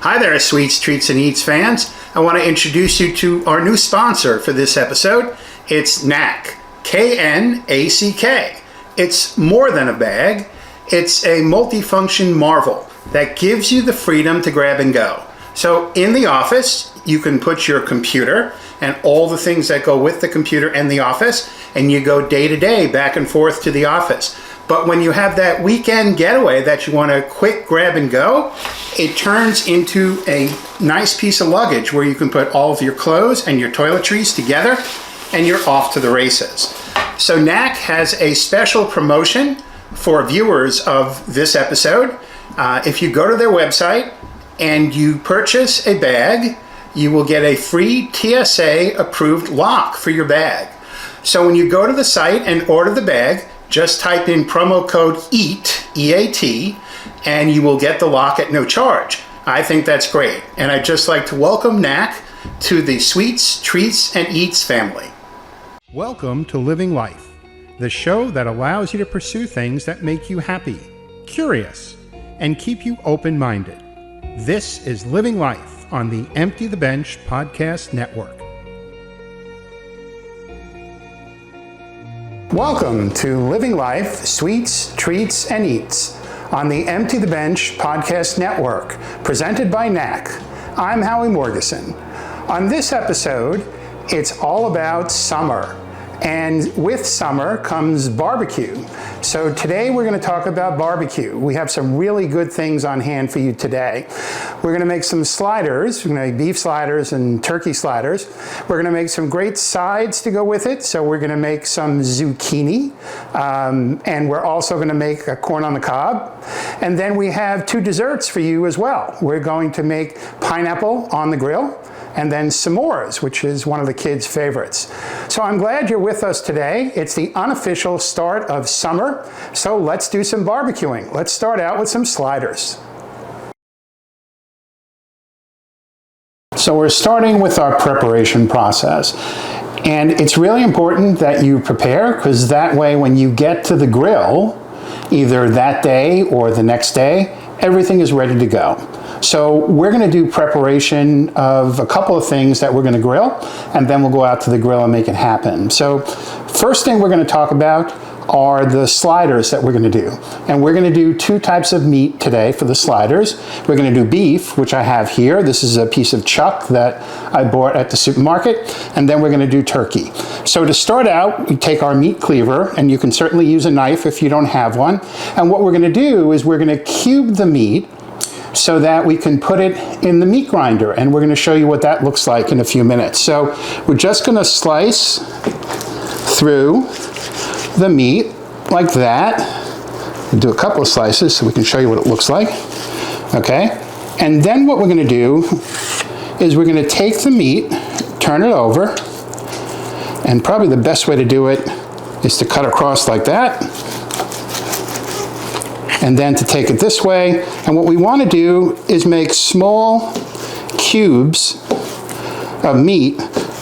Hi there, Sweets, Treats, and Eats fans. I want to introduce you to our new sponsor for this episode. It's Knack, K-N-A-C-K. It's more than a bag. It's a multifunction marvel that gives you the freedom to grab and go. So in the office, you can put your computer and all the things that go with the computer and the office, and you go day to day, back and forth to the office. But when you have that weekend getaway that you want to quick grab and go, it turns into a nice piece of luggage where you can put all of your clothes and your toiletries together, and you're off to the races. So Knack has a special promotion for viewers of this episode. If you go to their website and you purchase a bag, you will get a free TSA approved lock for your bag. So when you go to the site and order the bag, just type in promo code EAT, E-A-T, and you will get the lock at no charge. I think that's great. And I'd just like to welcome Knack to the Sweets, Treats, and Eats family. Welcome to Living Life, the show that allows you to pursue things that make you happy, curious, and keep you open-minded. This is Living Life on the Empty the Bench Podcast Network. Welcome to Living Life, Sweets, Treats, and Eats on the Empty the Bench Podcast Network, presented by Knack. I'm Howie Morgasen. On this episode, it's all about summer. And with summer comes barbecue. So today we're going to talk about barbecue. We have some really good things on hand for you today. We're going to make some sliders. We're going to make beef sliders and turkey sliders. We're going to make some great sides to go with it. So we're going to make some zucchini. And we're also going to make a corn on the cob. And then we have two desserts for you as well. We're going to make pineapple on the grill, and then s'mores, which is one of the kids' favorites. So I'm glad you're with us today. It's the unofficial start of summer, so let's do some barbecuing. Let's start out with some sliders. So we're starting with our preparation process. And it's really important that you prepare, because that way when you get to the grill, either that day or the next day, everything is ready to go. So we're going to do preparation of a couple of things that we're going to grill, and then we'll go out to the grill and make it happen. So first thing we're going to talk about are the sliders that we're going to do. And we're going to do two types of meat today for the sliders. We're going to do beef, which I have here. This is a piece of chuck that I bought at the supermarket. And then we're going to do turkey. So to start out, we take our meat cleaver, and you can certainly use a knife if you don't have one. And what we're going to do is we're going to cube the meat so that we can put it in the meat grinder, and we're going to show you what that looks like in a few minutes. So we're just going to slice through the meat like that. We'll do a couple of slices so we can show you what it looks like. Okay, and then what we're going to do is we're going to take the meat, turn it over, and probably the best way to do it is to cut across like that, and then to take it this way. And what we want to do is make small cubes of meat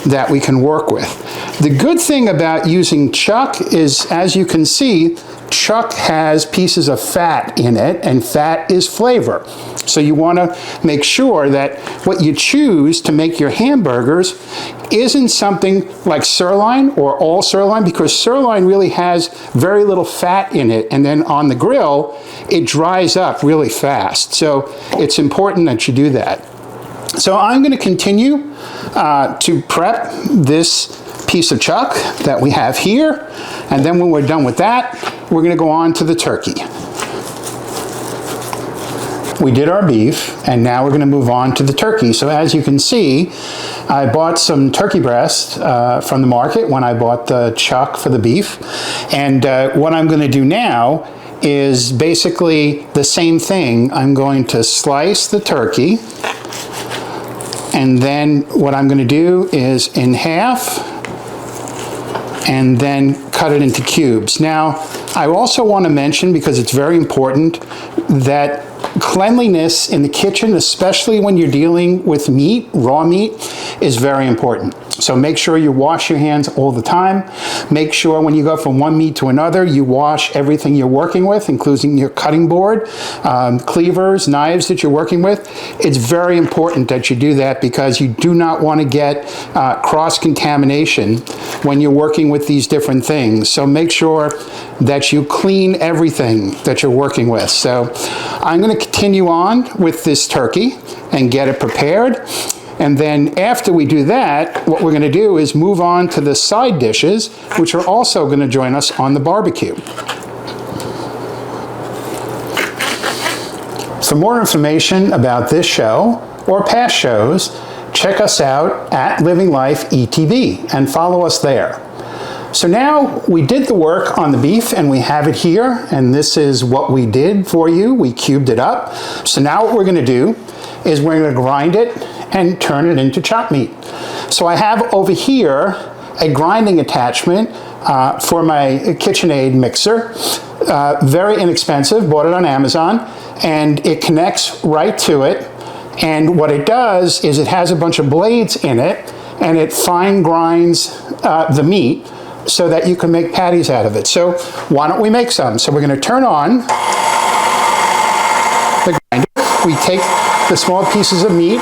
that we can work with. The good thing about using chuck is, as you can see, chuck has pieces of fat in it, and fat is flavor. So you want to make sure that what you choose to make your hamburgers isn't something like sirloin or all sirloin, because sirloin really has very little fat in it, and then on the grill it dries up really fast. So it's important that you do that. So I'm going to continue to prep this piece of chuck that we have here, and then when we're done with that, we're going to go on to the turkey. We did our beef, and now we're going to move on to the turkey. So as you can see, I bought some turkey breast from the market when I bought the chuck for the beef, and what I'm going to do now is basically the same thing. I'm going to slice the turkey, and then what I'm going to do is in half, and then cut it into cubes. Now, I also want to mention, because it's very important, that cleanliness in the kitchen, especially when you're dealing with meat, raw meat, is very important. So make sure you wash your hands all the time. Make sure when you go from one meat to another, you wash everything you're working with, including your cutting board, cleavers, knives that you're working with. It's very important that you do that because you do not want to get cross-contamination when you're working with these different things. So make sure that you clean everything that you're working with. So I'm going to continue on with this turkey and get it prepared. And then after we do that, what we're going to do is move on to the side dishes, which are also going to join us on the barbecue. For more information about this show or past shows, check us out at Living Life ETV and follow us there. So now we did the work on the beef and we have it here, and this is what we did for you. We cubed it up. So now what we're going to do is we're going to grind it and turn it into chopped meat. So I have over here a grinding attachment for my KitchenAid mixer. Very inexpensive, bought it on Amazon, and it connects right to it. And what it does is it has a bunch of blades in it, and it fine grinds the meat so that you can make patties out of it. So why don't we make some? So we're going to turn on the grinder. We take the small pieces of meat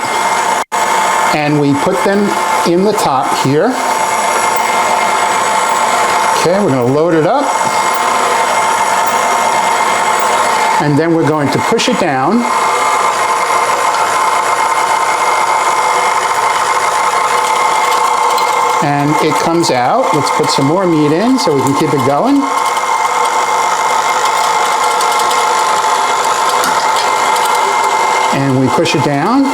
and we put them in the top here. Okay, we're going to load it up. And then we're going to push it down. And it comes out. Let's put some more meat in so we can keep it going. And we push it down.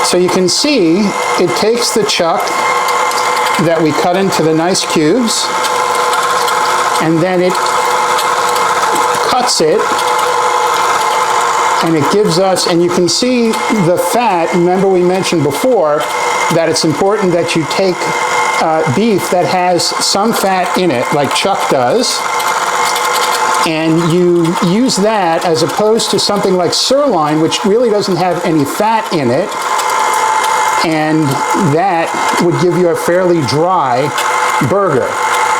So you can see it takes the chuck that we cut into the nice cubes, and then it cuts it, and it gives us, and you can see the fat. Remember we mentioned before that it's important that you take beef that has some fat in it, like Chuck does, and you use that as opposed to something like sirloin, which really doesn't have any fat in it, and that would give you a fairly dry burger.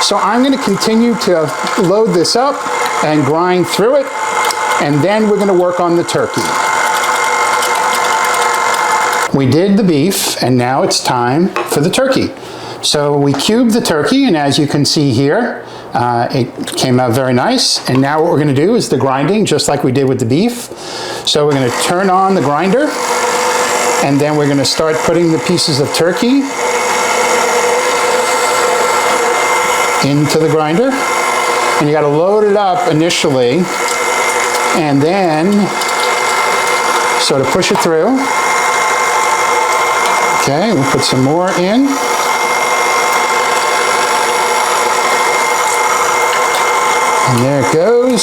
So I'm going to continue to load this up and grind through it, and then we're going to work on the turkey. We did the beef, and now it's time for the turkey. So we cubed the turkey, and as you can see here, it came out very nice. And now what we're going to do is the grinding, just like we did with the beef. So we're going to turn on the grinder, and then we're going to start putting the pieces of turkey into the grinder. And you got to load it up initially, and then sort of push it through. Okay, we'll put some more in. And there it goes.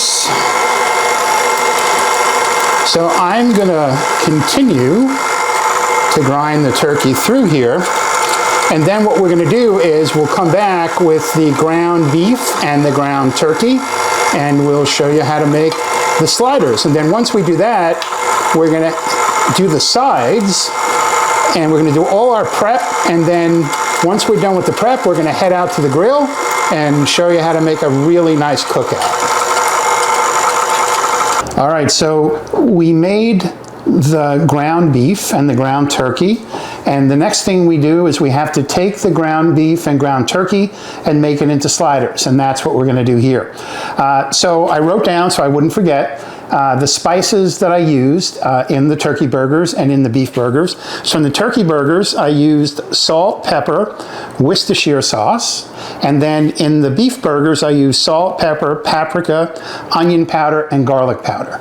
So I'm going to continue to grind the turkey through here. And then what we're going to do is we'll come back with the ground beef and the ground turkey, and we'll show you how to make the sliders. And then once we do that, we're going to do the sides, and we're going to do all our prep. And then once we're done with the prep, we're going to head out to the grill and show you how to make a really nice cookout. All right, so we made the ground beef and the ground turkey, and the next thing we do is we have to take the ground beef and ground turkey and make it into sliders, and that's what we're going to do here. So I wrote down, so I wouldn't forget, the spices that I used in the turkey burgers and in the beef burgers. So in the turkey burgers, I used salt, pepper, Worcestershire sauce, and then in the beef burgers, I used salt, pepper, paprika, onion powder, and garlic powder.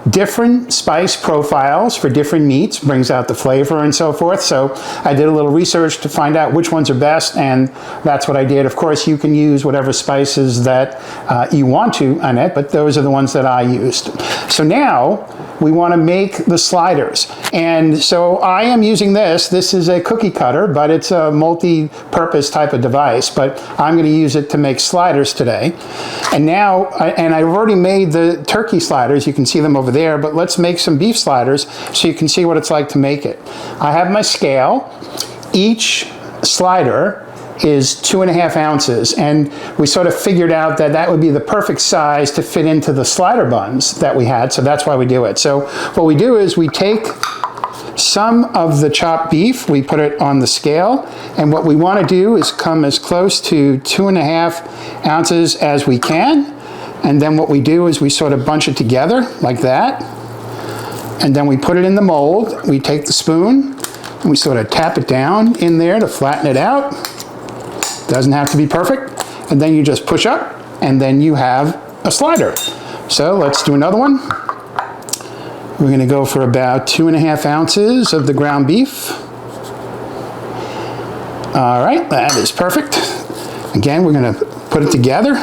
Different spice profiles for different meats brings out the flavor and so forth. So I did a little research to find out which ones are best, and that's what I did. Of course, you can use whatever spices that you want to on it, but those are the ones that I use. used. So now we want to make the sliders. And so I am using this. This is a cookie cutter, but it's a multi-purpose type of device. But I'm going to use it to make sliders today. And now, and I've already made the turkey sliders. You can see them over there. But let's make some beef sliders so you can see what it's like to make it. I have my scale. Each slider is 2.5 ounces, and we sort of figured out that that would be the perfect size to fit into the slider buns that we had, so that's why we do it. So what we do is we take some of the chopped beef, we put it on the scale, and what we want to do is come as close to 2.5 ounces as we can, and then what we do is we sort of bunch it together like that, and then we put it in the mold. We take the spoon and we sort of tap it down in there to flatten it out. Doesn't have to be perfect. And then you just push up and then you have a slider. So let's do another one. We're going to go for about 2.5 ounces of the ground beef. All right, that is perfect. Again, we're going to put it together.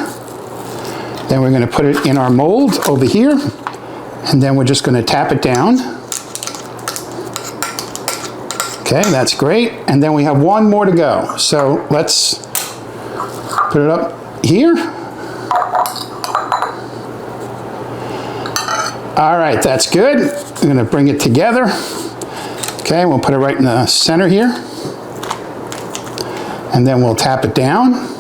Then we're going to put it in our mold over here. And then we're just going to tap it down. Okay, that's great. And then we have one more to go. So let's put it up here. All right, that's good. I'm going to bring it together. Okay, we'll put it right in the center here. And then we'll tap it down.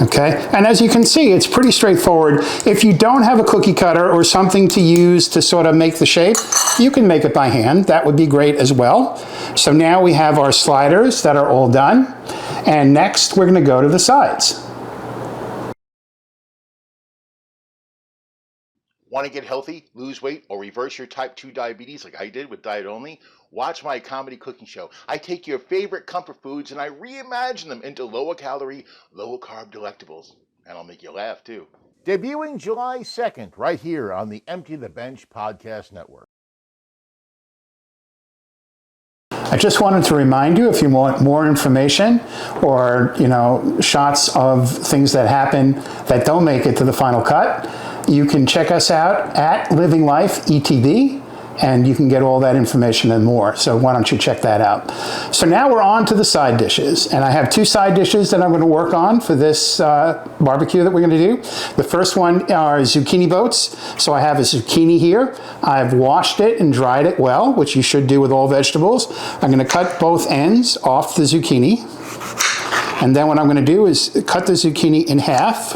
Okay, and as you can see, it's pretty straightforward. If you don't have a cookie cutter or something to use to sort of make the shape, you can make it by hand. That would be great as well. So now we have our sliders that are all done. And next, we're going to go to the sides. Want to get healthy, lose weight, or reverse your type 2 diabetes like I did with Diet Only? Watch my comedy cooking show. I take your favorite comfort foods and I reimagine them into lower calorie, lower carb delectables. And I'll make you laugh too. Debuting July 2nd, right here on the Empty the Bench Podcast Network. I just wanted to remind you, if you want more information or, shots of things that happen that don't make it to the final cut, you can check us out at Living Life ETV, and you can get all that information and more. So why don't you check that out? So now we're on to the side dishes, and I have 2 side dishes that I'm going to work on for this barbecue that we're going to do. The first one are zucchini boats. So I have a zucchini here. I've washed it and dried it well, which you should do with all vegetables. I'm going to cut both ends off the zucchini, and then what I'm going to do is cut the zucchini in half,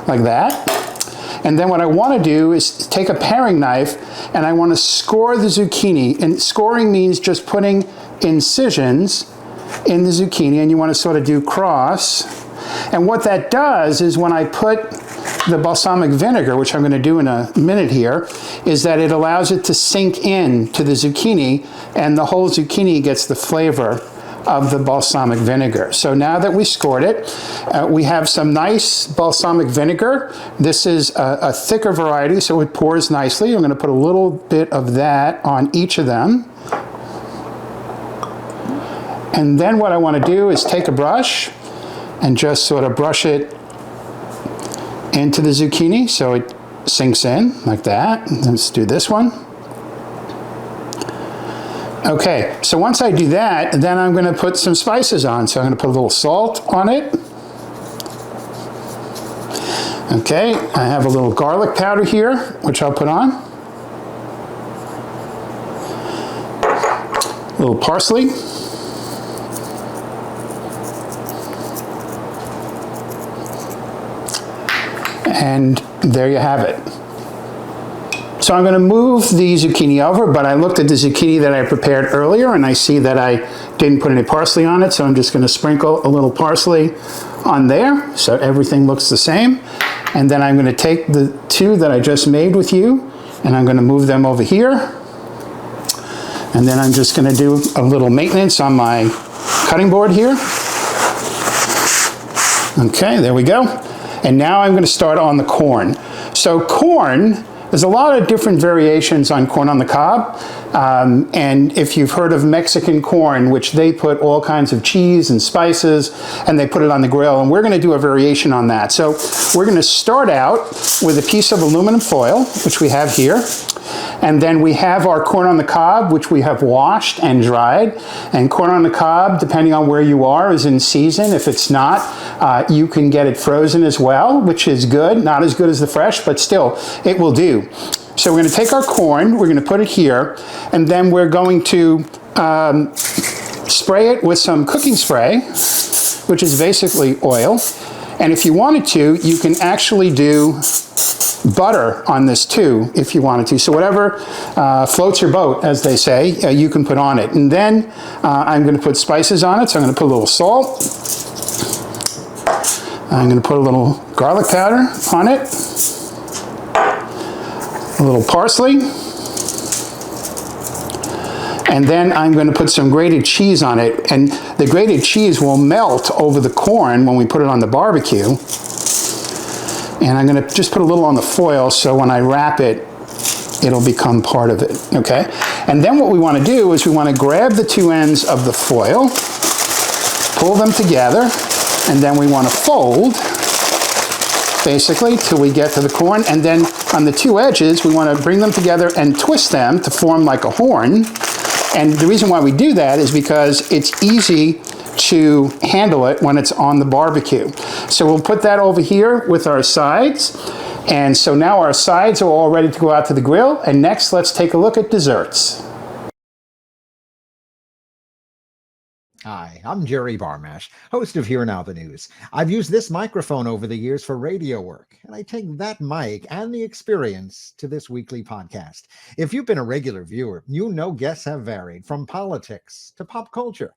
like that. And then what I want to do is take a paring knife and I want to score the zucchini. And scoring means just putting incisions in the zucchini, and you want to sort of do cross. And what that does is when I put the balsamic vinegar, which I'm going to do in a minute here, is that it allows it to sink in to the zucchini, and the whole zucchini gets the flavor of the balsamic vinegar. So now that we scored it, we have some nice balsamic vinegar. This is a thicker variety, so it pours nicely. I'm going to put a little bit of that on each of them. And then what I want to do is take a brush and just sort of brush it into the zucchini so it sinks in like that. Let's do this one. Okay, so once I do that, then I'm going to put some spices on. So I'm going to put a little salt on it. Okay, I have a little garlic powder here, which I'll put on. A little parsley. And there you have it. So I'm going to move the zucchini over, but I looked at the zucchini that I prepared earlier and I see that I didn't put any parsley on it, so I'm just going to sprinkle a little parsley on there so everything looks the same. And then I'm going to take the 2 that I just made with you and I'm going to move them over here. And then I'm just going to do a little maintenance on my cutting board here. Okay, there we go. And now I'm going to start on the corn. So corn, There's a lot of different variations on corn on the cob. And if you've heard of Mexican corn, which they put all kinds of cheese and spices, and they put it on the grill, and we're going to do a variation on that. So we're going to start out with a piece of aluminum foil, which we have here. And then we have our corn on the cob, which we have washed and dried. And corn on the cob, depending on where you are, is in season. If it's not, you can get it frozen as well, which is good. Not as good as the fresh, but still, it will do. So we're going to take our corn, we're going to put it here, and then we're going to spray it with some cooking spray, which is basically oil. And if you wanted to, you can actually do butter on this too, if you wanted to. So whatever floats your boat, as they say, you can put on it. And then I'm going to put spices on it. So I'm going to put a little salt. I'm going to put a little garlic powder on it. A little parsley. And then I'm going to put some grated cheese on it. And the grated cheese will melt over the corn when we put it on the barbecue. And I'm going to just put a little on the foil so when I wrap it, it'll become part of it, okay? And then what we want to do is we want to grab the two ends of the foil, pull them together, and then we want to fold, basically, till we get to the corn. And then on the two edges, we want to bring them together and twist them to form like a horn. And the reason why we do that is because it's easy to handle it when it's on the barbecue. So we'll put that over here with our sides. And so now our sides are all ready to go out to the grill. And next, let's take a look at desserts. Hi, I'm Jerry Barmash, host of Here Now the News. I've used this microphone over the years for radio work, and I take that mic and the experience to this weekly podcast. If you've been a regular viewer, you know guests have varied from politics to pop culture.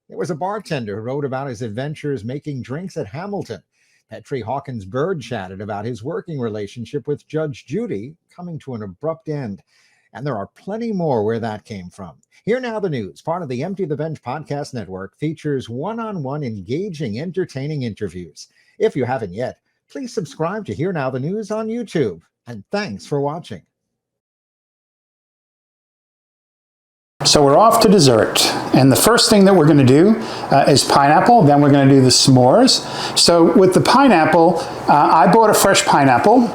There was a bartender who wrote about his adventures making drinks at Hamilton. Petrie Hawkins Bird chatted about his working relationship with Judge Judy coming to an abrupt end. And there are plenty more where that came from. Here Now the News, part of the Empty the Bench podcast network, features one-on-one engaging, entertaining interviews. If you haven't yet, please subscribe to Here Now the News on YouTube. And thanks for watching. So we're off to dessert. And the first thing that we're going to do is pineapple. Then we're going to do the s'mores. So with the pineapple, I bought a fresh pineapple.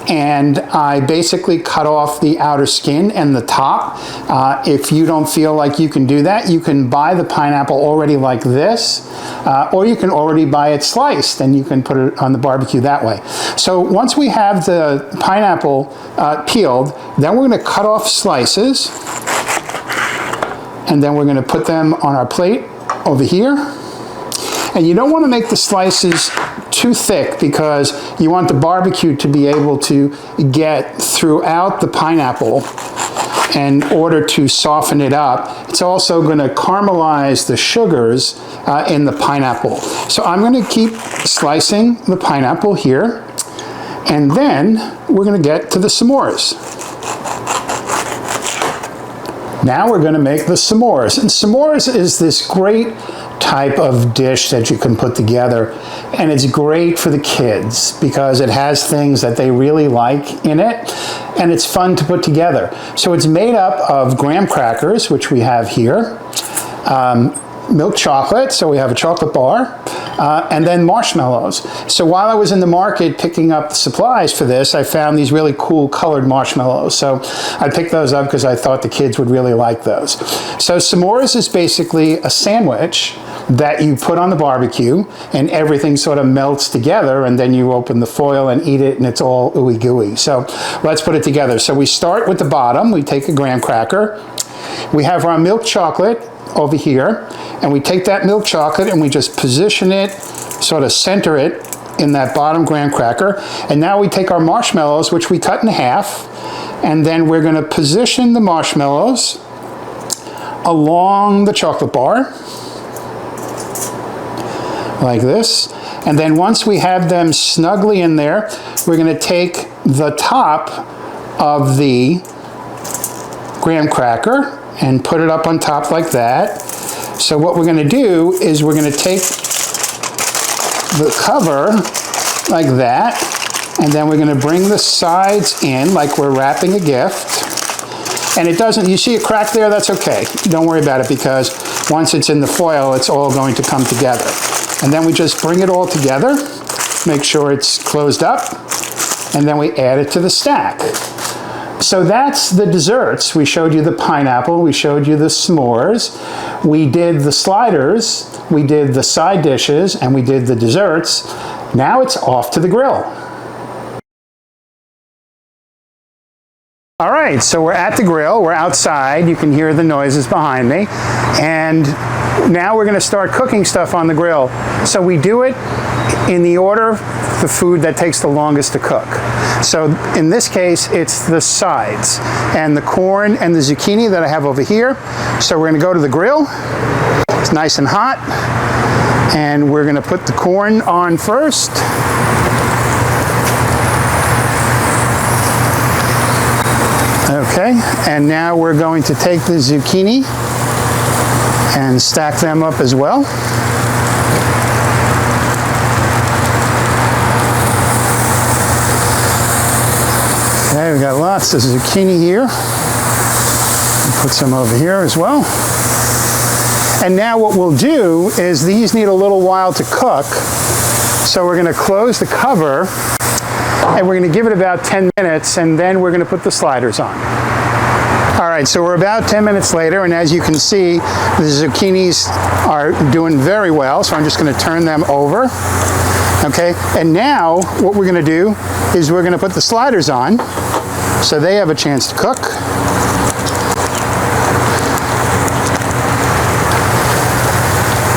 And I basically cut off the outer skin and the top. If you don't feel like you can do that, you can buy the pineapple already like this, or you can already buy it sliced and you can put it on the barbecue that way. So once we have the pineapple peeled, then we're going to cut off slices, and then we're going to put them on our plate over here. And you don't want to make the slices too thick because you want the barbecue to be able to get throughout the pineapple in order to soften it up. It's also going to caramelize the sugars in the pineapple. So I'm going to keep slicing the pineapple here, and then we're going to get to the s'mores. Now we're going to make the s'mores. And s'mores is this great type of dish that you can put together, and it's great for the kids because it has things that they really like in it, and it's fun to put together. So it's made up of graham crackers, which we have here, milk chocolate, so we have a chocolate bar, and then marshmallows. So while I was in the market picking up supplies for this, I found these really cool colored marshmallows. So I picked those up because I thought the kids would really like those. So s'mores is basically a sandwich that you put on the barbecue and everything sort of melts together, and then you open the foil and eat it and it's all ooey gooey. So let's put it together. So we start with the bottom. We take a graham cracker. We have our milk chocolate over here, and we take that milk chocolate and we just position it, sort of center it in that bottom graham cracker. And now we take our marshmallows, which we cut in half, and then we're going to position the marshmallows along the chocolate bar like this. And then once we have them snugly in there, we're going to take the top of the graham cracker and put it up on top like that. So what we're going to do is we're going to take the cover like that, And then we're going to bring the sides in like we're wrapping a gift. And it doesn't, you see a crack there? That's okay. Don't worry about it, because once it's in the foil, it's all going to come together. And then we just bring it all together, make sure it's closed up, and then we add it to the stack. So that's the desserts. We showed you the pineapple, we showed you the s'mores, we did the sliders, we did the side dishes, and we did the desserts. Now it's off to the grill. All right, so we're at the grill, we're outside, you can hear the noises behind me, and now we're gonna start cooking stuff on the grill. So we do it in the order, the food that takes the longest to cook. So in this case, it's the sides, and the corn and the zucchini that I have over here. So we're gonna go to the grill, it's nice and hot, and we're gonna put the corn on first. Okay, and now we're going to take the zucchini and stack them up as well. Okay, we got lots of zucchini here. Put some over here as well. And now what we'll do is these need a little while to cook. So we're going to close the cover and we're going to give it about 10 minutes, and then we're going to put the sliders on. All right, so we're about 10 minutes later, and as you can see, the zucchinis are doing very well, so I'm just going to turn them over. Okay, and now what we're going to do is we're going to put the sliders on so they have a chance to cook.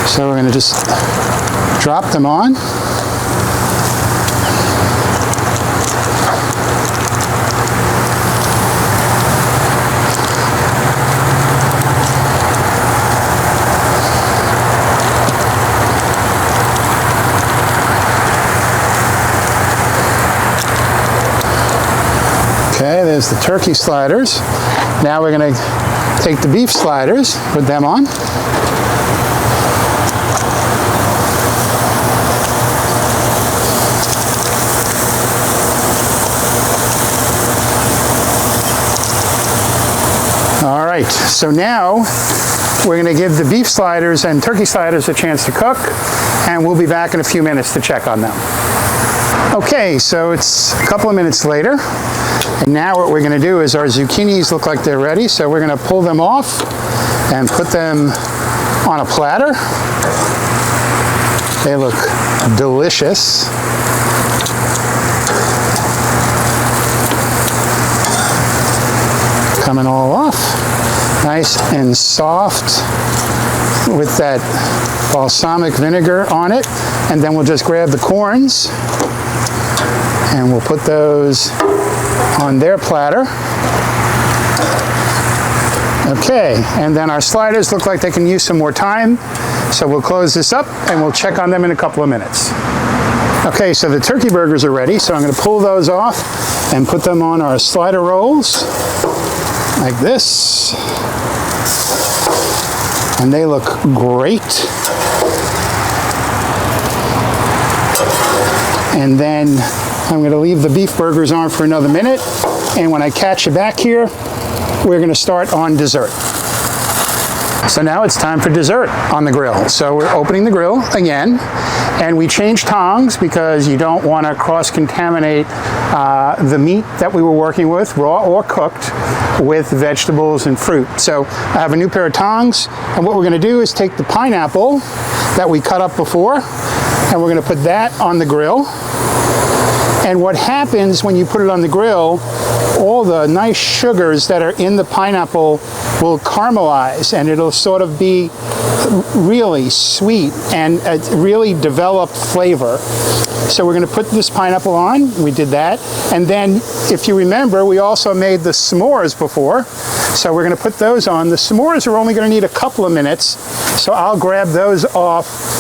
So we're going to just drop them on. Okay, there's the turkey sliders. Now we're going to take the beef sliders, put them on. All right, so now we're going to give the beef sliders and turkey sliders a chance to cook, and we'll be back in a few minutes to check on them. Okay, so it's a couple of minutes later, and now what we're going to do is our zucchinis look like they're ready, so we're going to pull them off and put them on a platter. They look delicious. Coming all off, nice and soft with that balsamic vinegar on it. And then we'll just grab the corns and we'll put those on their platter. Okay, and then our sliders look like they can use some more time, so we'll close this up and we'll check on them in a couple of minutes. Okay, so the turkey burgers are ready, so I'm going to pull those off and put them on our slider rolls like this, and they look great. And then I'm going to leave the beef burgers on for another minute, and when I catch you back here, we're going to start on dessert. So now it's time for dessert on the grill. So we're opening the grill again, and we changed tongs because you don't want to cross-contaminate the meat that we were working with, raw or cooked, with vegetables and fruit. So I have a new pair of tongs, and what we're going to do is take the pineapple that we cut up before, and we're going to put that on the grill. And what happens when you put it on the grill, all the nice sugars that are in the pineapple will caramelize, and it'll sort of be really sweet and really developed flavor. So we're going to put this pineapple on. We did that. And then, if you remember, we also made the s'mores before. So we're going to put those on. The s'mores are only going to need a couple of minutes, so I'll grab those off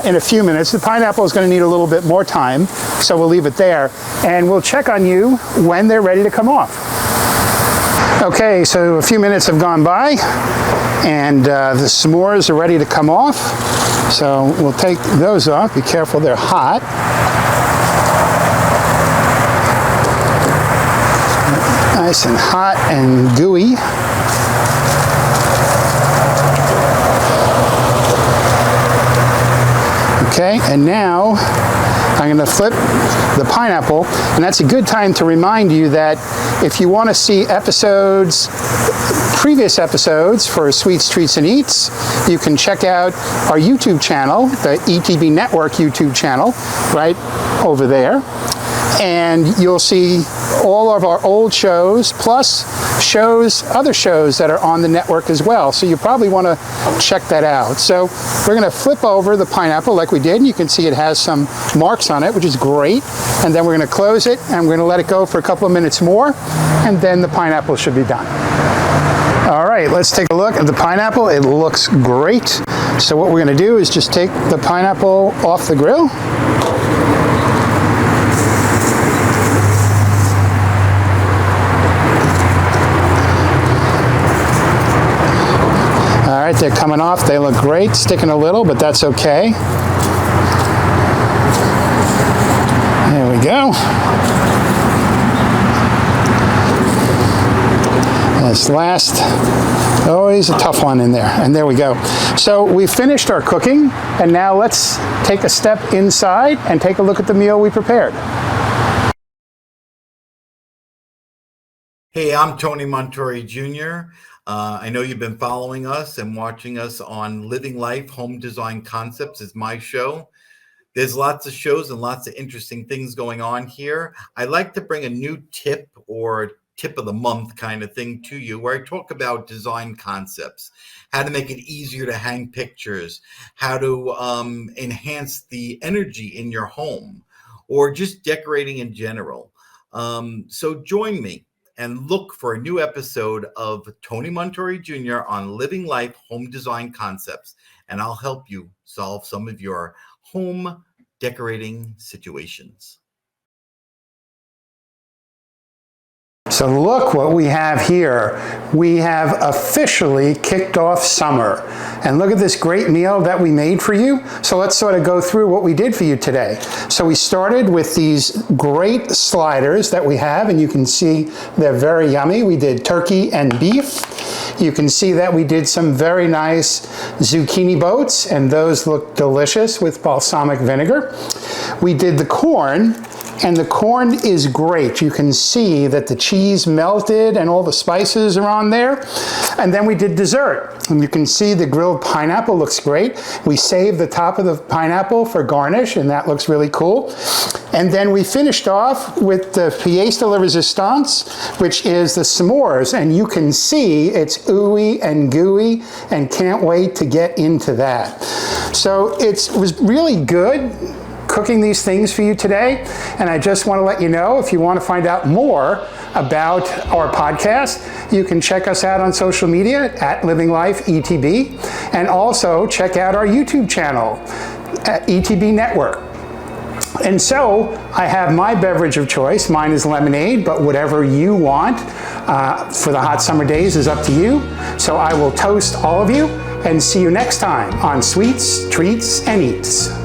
in a few minutes. The pineapple is going to need a little bit more time, so we'll leave it there. And we'll check on you when they're ready to come off. Okay, so a few minutes have gone by, and the s'mores are ready to come off. So we'll take those off. Be careful, they're hot. Nice and hot and gooey. Okay, and now I'm going to flip the pineapple, and that's a good time to remind you that if you want to see previous episodes for Sweets, Treats, and Eats, you can check out our YouTube channel, the ETB Network YouTube channel, right over there. And you'll see all of our old shows, plus other shows that are on the network as well. So you probably want to check that out. So we're going to flip over the pineapple like we did, and you can see it has some marks on it, which is great. And then we're going to close it, and we're going to let it go for a couple of minutes more, and then the pineapple should be done. All right, let's take a look at the pineapple. It looks great. So what we're going to do is just take the pineapple off the grill. All right, they're coming off. They look great. Sticking a little, but that's okay. There we go. This last, always a tough one in there. And there we go. So we finished our cooking, and now let's take a step inside and take a look at the meal we prepared. Hey, I'm Tony Montori Jr. I know you've been following us and watching us on Living Life Home Design Concepts is my show. There's lots of shows and lots of interesting things going on here. I like to bring a new tip or tip of the month kind of thing to you, where I talk about design concepts, how to make it easier to hang pictures, how to enhance the energy in your home, or just decorating in general. So join me and look for a new episode of Tony Montori Jr. on Living Life Home Design Concepts, and I'll help you solve some of your home decorating situations. So look what we have here. We have officially kicked off summer. And look at this great meal that we made for you. So let's sort of go through what we did for you today. So we started with these great sliders that we have, and you can see they're very yummy. We did turkey and beef. You can see that we did some very nice zucchini boats, and those look delicious with balsamic vinegar. We did the corn, and the corn is great. You can see that the cheese melted and all the spices are on there. And then we did dessert. And you can see the grilled pineapple looks great. We saved the top of the pineapple for garnish, and that looks really cool. And then we finished off with the pièce de la résistance, which is the s'mores. And you can see it's ooey and gooey, and can't wait to get into that. So it was really good cooking these things for you today. And I just want to let you know, if you want to find out more about our podcast, you can check us out on social media at Living Life ETB, and also check out our YouTube channel at ETB Network. And so I have my beverage of choice. Mine is lemonade, but whatever you want for the hot summer days is up to you. So I will toast all of you and see you next time on Sweets, Treats, and Eats.